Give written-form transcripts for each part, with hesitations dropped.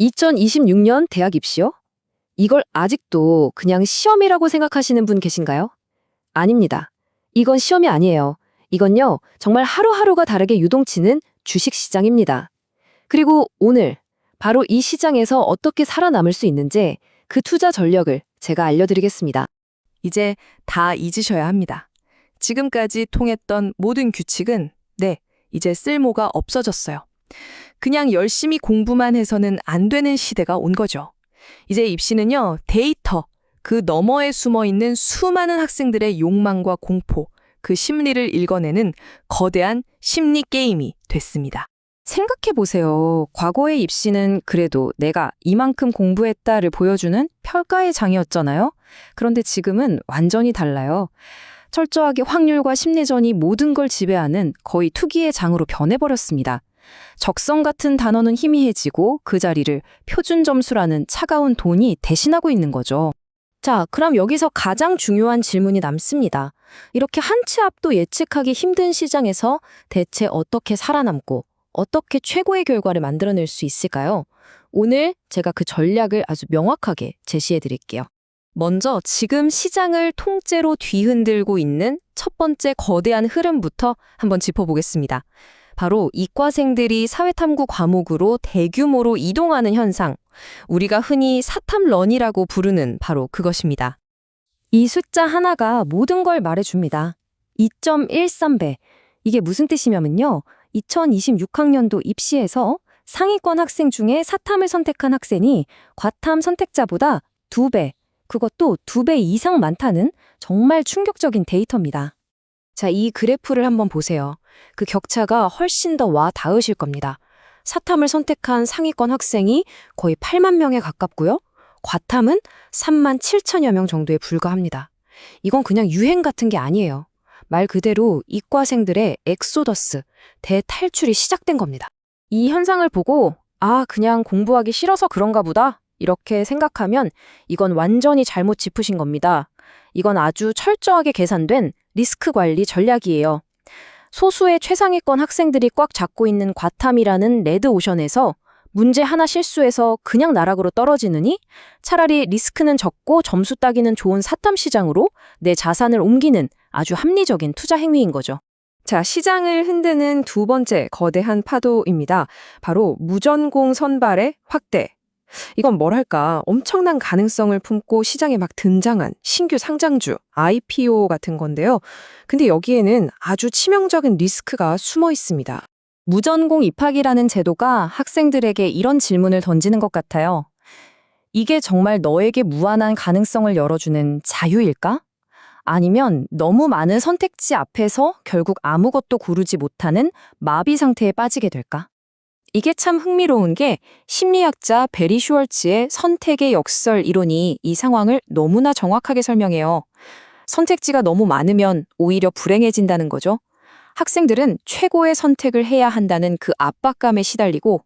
2026년 대학 입시요? 이걸 아직도 그냥 시험이라고 생각하시는 분 계신가요? 아닙니다. 이건 시험이 아니에요. 이건요, 정말 하루하루가 다르게 유동치는 주식시장입니다. 그리고 오늘 바로 이 시장에서 어떻게 살아남을 수 있는지 그 투자 전략을 제가 알려드리겠습니다. 이제 다 잊으셔야 합니다. 지금까지 통했던 모든 규칙은 이제 쓸모가 없어졌어요. 그냥 열심히 공부만 해서는 안 되는 시대가 온 거죠. 이제 입시는요, 데이터, 그 너머에 숨어 있는 수많은 학생들의 욕망과 공포, 그 심리를 읽어내는 거대한 심리 게임이 됐습니다. 생각해보세요. 과거의 입시는 그래도 내가 이만큼 공부했다를 보여주는 평가의 장이었잖아요. 그런데 지금은 완전히 달라요. 철저하게 확률과 심리전이 모든 걸 지배하는 거의 투기의 장으로 변해버렸습니다. 적성 같은 단어는 희미해지고 그 자리를 표준 점수라는 차가운 돈이 대신하고 있는 거죠. 자, 그럼 여기서 가장 중요한 질문이 남습니다. 이렇게 한 치 앞도 예측하기 힘든 시장에서 대체 어떻게 살아남고 어떻게 최고의 결과를 만들어낼 수 있을까요? 오늘 제가 그 전략을 아주 명확하게 제시해 드릴게요. 먼저 지금 시장을 통째로 뒤흔들고 있는 첫 번째 거대한 흐름부터 한번 짚어보겠습니다. 바로 이과생들이 사회탐구 과목으로 대규모로 이동하는 현상, 우리가 흔히 사탐런이라고 부르는 바로 그것입니다. 이 숫자 하나가 모든 걸 말해줍니다. 2.13배. 이게 무슨 뜻이냐면요. 2026학년도 입시에서 상위권 학생 중에 사탐을 선택한 학생이 과탐 선택자보다 2배, 그것도 2배 이상 많다는 정말 충격적인 데이터입니다. 자, 이 그래프를 한번 보세요. 그 격차가 훨씬 더 와 닿으실 겁니다. 사탐을 선택한 상위권 학생이 거의 8만 명에 가깝고요. 과탐은 3만 7천여 명 정도에 불과합니다. 이건 그냥 유행 같은 게 아니에요. 말 그대로 이과생들의 엑소더스, 대탈출이 시작된 겁니다. 이 현상을 보고 그냥 공부하기 싫어서 그런가 보다 이렇게 생각하면 이건 완전히 잘못 짚으신 겁니다. 이건 아주 철저하게 계산된 리스크 관리 전략이에요. 소수의 최상위권 학생들이 꽉 잡고 있는 과탐이라는 레드오션에서 문제 하나 실수해서 그냥 나락으로 떨어지느니 차라리 리스크는 적고 점수 따기는 좋은 사탐 시장으로 내 자산을 옮기는 아주 합리적인 투자 행위인 거죠. 자, 시장을 흔드는 두 번째 거대한 파도입니다. 바로 무전공 선발의 확대. 이건 뭐랄까 엄청난 가능성을 품고 시장에 막 등장한 신규 상장주, IPO 같은 건데요. 근데 여기에는 아주 치명적인 리스크가 숨어 있습니다. 무전공 입학이라는 제도가 학생들에게 이런 질문을 던지는 것 같아요. 이게 정말 너에게 무한한 가능성을 열어주는 자유일까? 아니면 너무 많은 선택지 앞에서 결국 아무것도 고르지 못하는 마비 상태에 빠지게 될까? 이게 참 흥미로운 게 심리학자 베리 슈월츠의 선택의 역설 이론이 이 상황을 너무나 정확하게 설명해요. 선택지가 너무 많으면 오히려 불행해진다는 거죠. 학생들은 최고의 선택을 해야 한다는 그 압박감에 시달리고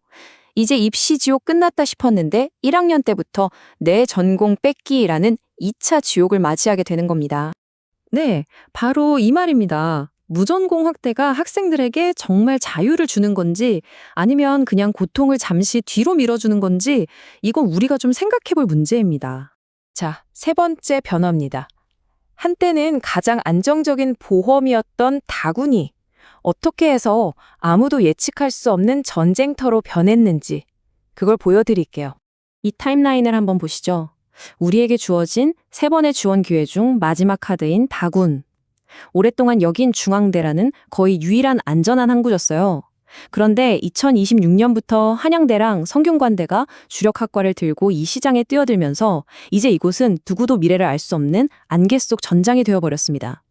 이제 입시 지옥 끝났다 싶었는데 1학년 때부터 내 전공 뺏기라는 2차 지옥을 맞이하게 되는 겁니다. 네, 바로 이 말입니다. 무전공 확대가 학생들에게 정말 자유를 주는 건지 아니면 그냥 고통을 잠시 뒤로 밀어주는 건지 이건 우리가 좀 생각해 볼 문제입니다. 자, 세 번째 변화입니다. 한때는 가장 안정적인 보험이었던 다군이 어떻게 해서 아무도 예측할 수 없는 전쟁터로 변했는지 그걸 보여드릴게요. 이 타임라인을 한번 보시죠. 우리에게 주어진 세 번의 지원 기회 중 마지막 카드인 다군. 오랫동안 여긴 중앙대라는 거의 유일한 안전한 항구였어요. 그런데 2026년부터 한양대랑 성균관대가 주력학과를 들고 이 시장에 뛰어들면서 이제 이곳은 누구도 미래를 알 수 없는 안개 속 전장이 되어버렸습니다.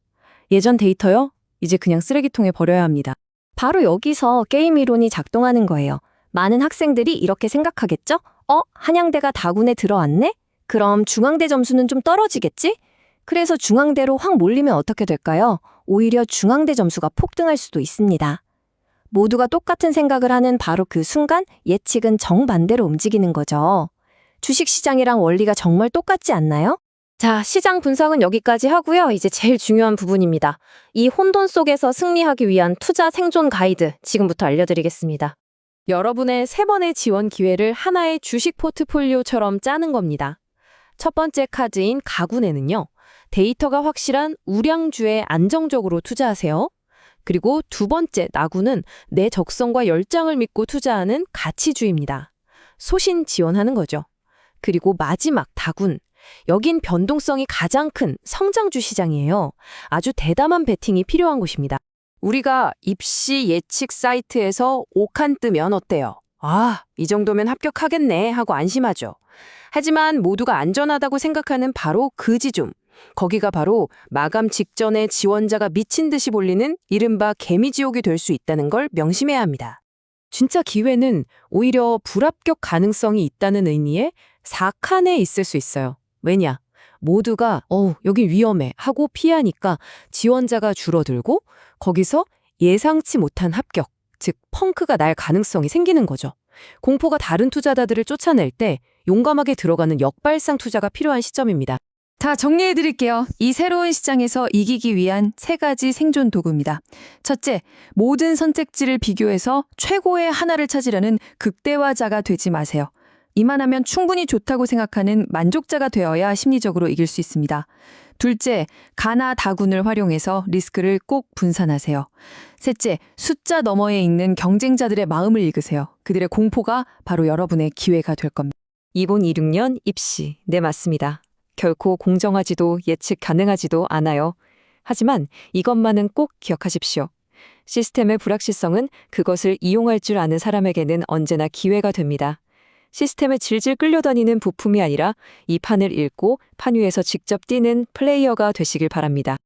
예전 데이터요? 이제 그냥 쓰레기통에 버려야 합니다. 바로 여기서 게임 이론이 작동하는 거예요. 많은 학생들이 이렇게 생각하겠죠? 한양대가 다군에 들어왔네? 그럼 중앙대 점수는 좀 떨어지겠지? 그래서 중앙대로 확 몰리면 어떻게 될까요? 오히려 중앙대 점수가 폭등할 수도 있습니다. 모두가 똑같은 생각을 하는 바로 그 순간 예측은 정반대로 움직이는 거죠. 주식시장이랑 원리가 정말 똑같지 않나요? 자, 시장 분석은 여기까지 하고요. 이제 제일 중요한 부분입니다. 이 혼돈 속에서 승리하기 위한 투자 생존 가이드 지금부터 알려드리겠습니다. 여러분의 3번의 지원 기회를 하나의 주식 포트폴리오처럼 짜는 겁니다. 첫 번째 카드인 가구내는요. 데이터가 확실한 우량주에 안정적으로 투자하세요. 그리고 두 번째 나구는 내 적성과 열정을 믿고 투자하는 가치주입니다. 소신 지원하는 거죠. 그리고 마지막 다군. 여긴 변동성이 가장 큰 성장주 시장이에요. 아주 대담한 베팅이 필요한 곳입니다. 우리가 입시 예측 사이트에서 5칸 뜨면 어때요? 아, 이 정도면 합격하겠네 하고 안심하죠. 하지만 모두가 안전하다고 생각하는 바로 그 지점. 거기가 바로 마감 직전에 지원자가 미친 듯이 몰리는 이른바 개미지옥이 될 수 있다는 걸 명심해야 합니다. 진짜 기회는 오히려 불합격 가능성이 있다는 의미의 4칸에 있을 수 있어요. 왜냐? 모두가 여기 위험해 하고 피하니까 지원자가 줄어들고 거기서 예상치 못한 합격, 즉 펑크가 날 가능성이 생기는 거죠. 공포가 다른 투자자들을 쫓아낼 때 용감하게 들어가는 역발상 투자가 필요한 시점입니다. 다 정리해드릴게요. 이 새로운 시장에서 이기기 위한 3가지 생존 도구입니다. 첫째, 모든 선택지를 비교해서 최고의 하나를 찾으려는 극대화자가 되지 마세요. 이만하면 충분히 좋다고 생각하는 만족자가 되어야 심리적으로 이길 수 있습니다. 둘째, 가나 다군을 활용해서 리스크를 꼭 분산하세요. 셋째, 숫자 너머에 있는 경쟁자들의 마음을 읽으세요. 그들의 공포가 바로 여러분의 기회가 될 겁니다. 2026년 입시. 네, 맞습니다. 결코 공정하지도 예측 가능하지도 않아요. 하지만 이것만은 꼭 기억하십시오. 시스템의 불확실성은 그것을 이용할 줄 아는 사람에게는 언제나 기회가 됩니다. 시스템에 질질 끌려다니는 부품이 아니라 이 판을 읽고 판 위에서 직접 뛰는 플레이어가 되시길 바랍니다.